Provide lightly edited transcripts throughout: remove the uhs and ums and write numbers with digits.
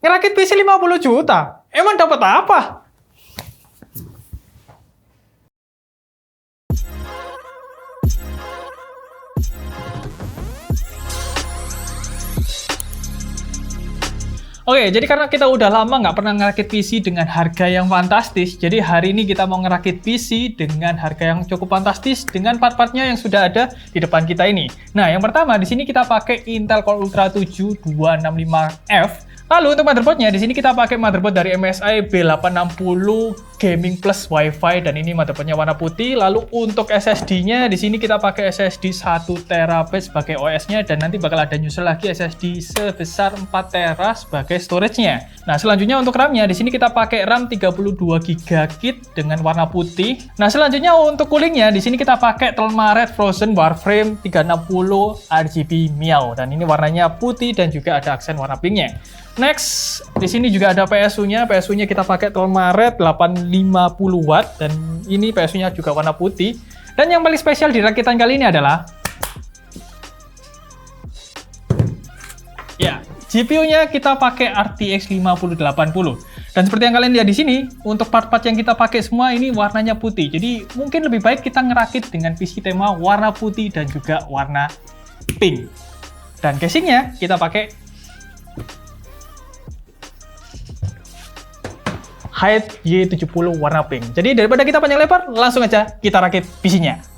Ngerakit PC 50 juta? Emang dapat apa? Oke, jadi karena kita udah lama nggak pernah ngerakit PC dengan harga yang fantastis, jadi hari ini kita mau ngerakit PC dengan harga yang cukup fantastis dengan part-partnya yang sudah ada di depan kita ini. Nah, yang pertama di sini kita pakai Intel Core Ultra 7 265F. Lalu untuk motherboardnya, di sini kita pakai motherboard dari MSI B860 Gaming Plus Wi-Fi dan ini motherboardnya warna putih. Lalu untuk SSD-nya, di sini kita pakai SSD 1 TB sebagai OS-nya dan nanti bakal ada nyusul lagi SSD sebesar 4 TB sebagai storage-nya. Nah, selanjutnya untuk RAM-nya, di sini kita pakai RAM 32 GB kit dengan warna putih. Nah, selanjutnya untuk cooling-nya, di sini kita pakai Telma Red Frozen Warframe 360 RGB Miao dan ini warnanya putih dan juga ada aksen warna pink-nya. Next, di sini juga ada PSU-nya. PSU-nya kita pakai Telma Red 850 watt dan ini PSU-nya juga warna putih. Dan yang paling spesial di rakitan kali ini adalah ya, GPU-nya kita pakai RTX 5080. Dan seperti yang kalian lihat di sini, untuk part-part yang kita pakai semua ini warnanya putih. Jadi mungkin lebih baik kita ngerakit dengan PC tema warna putih dan juga warna pink. Dan casingnya kita pakai Hype Y70 warna pink. Jadi daripada kita panjang lebar, langsung aja kita rakit PC-nya.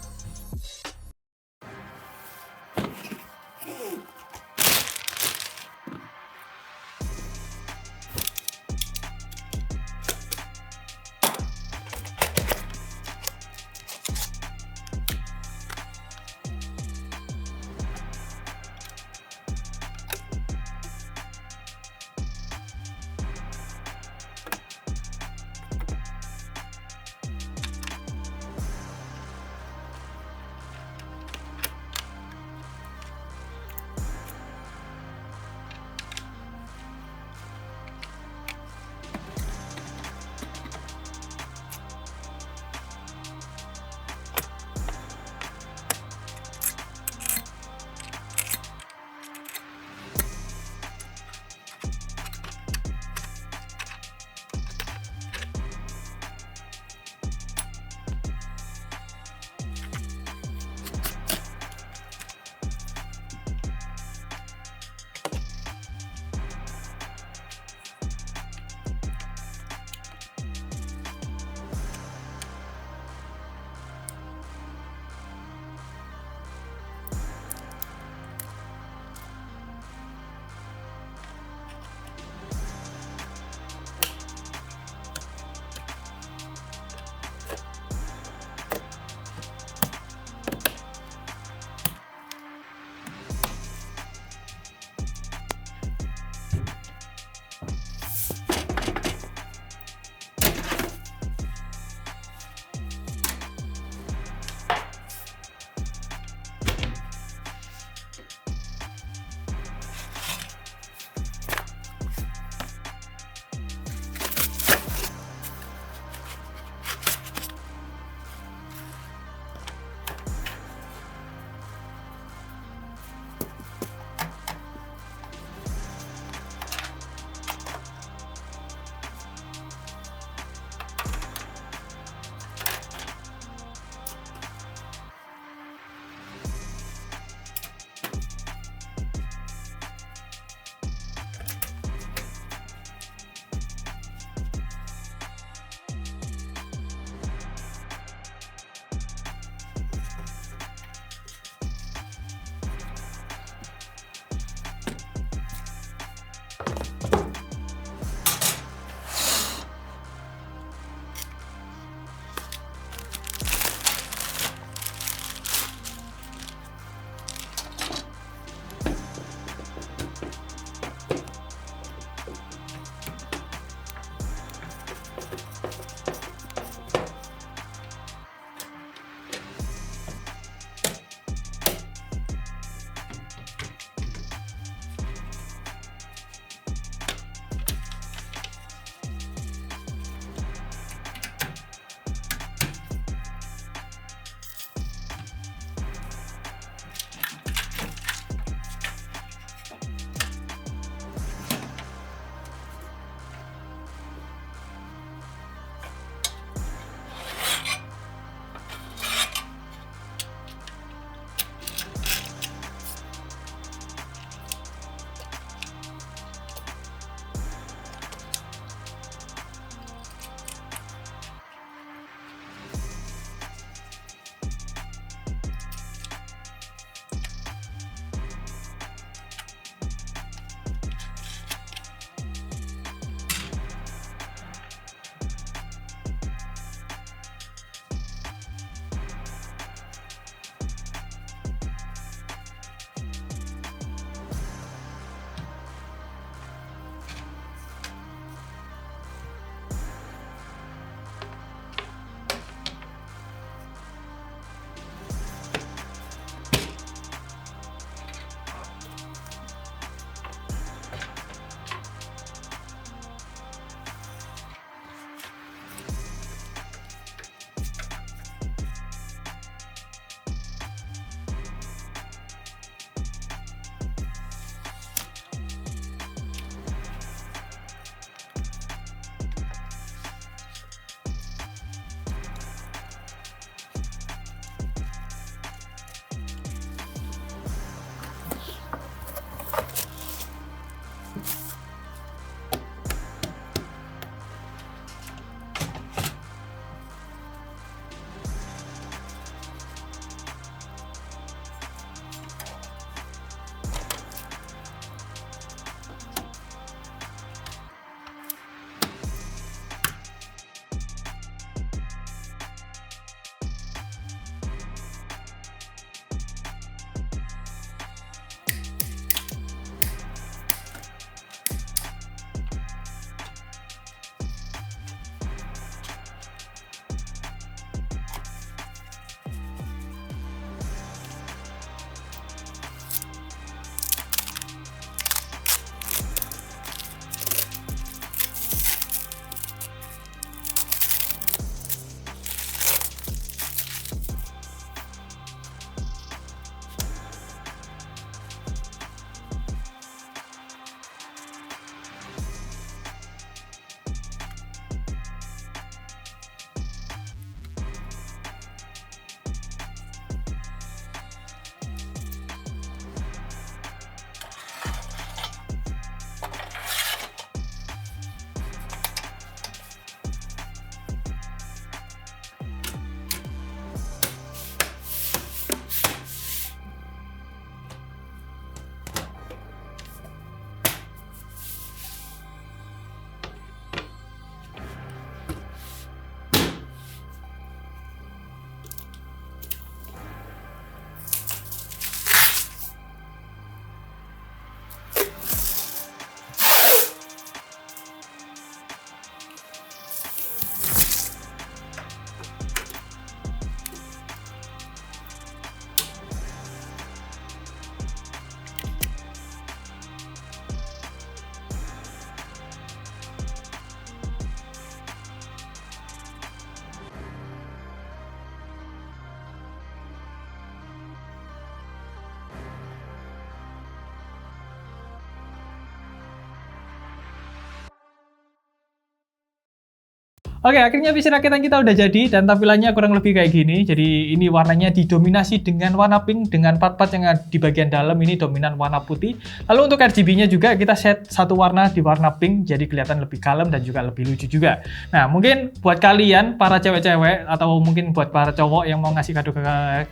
Oke, akhirnya PC rakitan kita udah jadi dan tampilannya kurang lebih kayak gini. Jadi ini warnanya didominasi dengan warna pink dengan part-part yang ada di bagian dalam ini dominan warna putih. Lalu untuk RGB-nya juga kita set satu warna di warna pink jadi kelihatan lebih kalem dan juga lebih lucu juga. Nah, mungkin buat kalian para cewek-cewek atau mungkin buat para cowok yang mau ngasih kado ke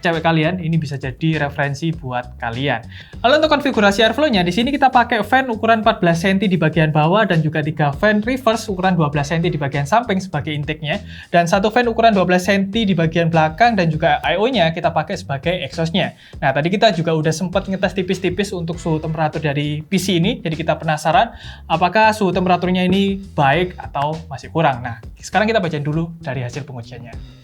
cewek kalian, ini bisa jadi referensi buat kalian. Lalu untuk konfigurasi airflow-nya di sini kita pakai fan ukuran 14 cm di bagian bawah dan juga 3 fan reverse ukuran 12 cm di bagian samping sebagai intake-nya, dan satu fan ukuran 12 cm di bagian belakang dan juga I/O-nya kita pakai sebagai exhaust-nya. Nah, tadi kita juga udah sempat ngetes tipis-tipis untuk suhu temperatur dari PC ini, jadi kita penasaran apakah suhu temperaturnya ini baik atau masih kurang. Nah, sekarang kita bacain dulu dari hasil pengujiannya.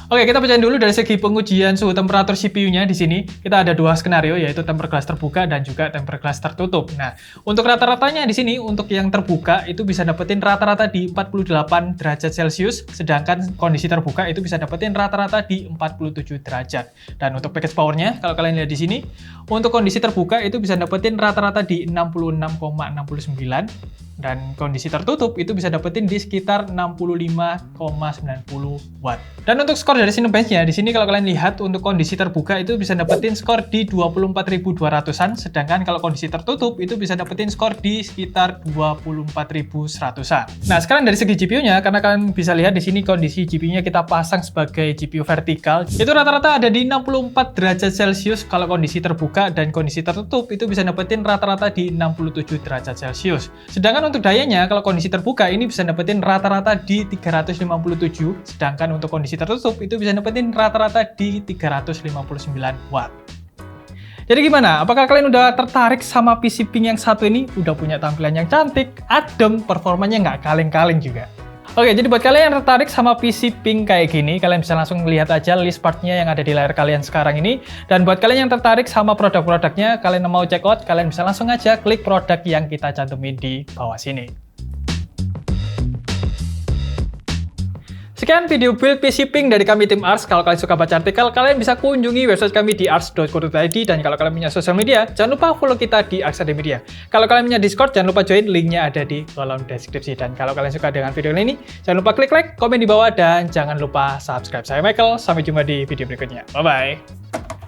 Oke, kita bacain dulu dari segi pengujian suhu temperatur CPU-nya. Di sini kita ada dua skenario, yaitu tempered glass terbuka dan juga tempered glass tertutup. Nah, untuk rata-ratanya di sini, untuk yang terbuka itu bisa dapetin rata-rata di 48 derajat Celcius, sedangkan kondisi terbuka itu bisa dapetin rata-rata di 47 derajat. Dan untuk package power-nya, kalau kalian lihat di sini, untuk kondisi terbuka itu bisa dapetin rata-rata di 66,69, dan kondisi tertutup itu bisa dapetin di sekitar 65,90 watt. Dan untuk skor dari Cinebench-nya, di sini kalau kalian lihat untuk kondisi terbuka itu bisa dapetin skor di 24.200-an, sedangkan kalau kondisi tertutup itu bisa dapetin skor di sekitar 24.100-an. Nah, sekarang dari segi GPU-nya, karena kalian bisa lihat di sini kondisi GPU-nya kita pasang sebagai GPU vertikal, itu rata-rata ada di 64 derajat Celcius kalau kondisi terbuka, dan kondisi tertutup itu bisa dapetin rata-rata di 67 derajat Celcius. Sedangkan untuk dayanya, kalau kondisi terbuka ini bisa dapetin rata-rata di 357, sedangkan untuk kondisi tertutup itu bisa dapetin rata-rata di 359 watt. Jadi gimana? Apakah kalian udah tertarik sama PC Pink yang satu ini? Udah punya tampilan yang cantik, adem, performanya nggak kaleng-kaleng juga. Oke, jadi buat kalian yang tertarik sama PC Pink kayak gini, kalian bisa langsung lihat aja list part-nya yang ada di layar kalian sekarang ini. Dan buat kalian yang tertarik sama produk-produknya, kalian mau check out, kalian bisa langsung aja klik produk yang kita cantumin di bawah sini. Sekian video build PC Pink dari kami tim Ars. Kalau kalian suka baca artikel, kalian bisa kunjungi website kami di ars.co.id, dan kalau kalian punya sosial media, jangan lupa follow kita di Ars Media. Kalau kalian punya Discord, jangan lupa join, linknya ada di kolom deskripsi. Dan kalau kalian suka dengan video ini, jangan lupa klik like, komen di bawah, dan jangan lupa subscribe. Saya Michael, sampai jumpa di video berikutnya. Bye-bye!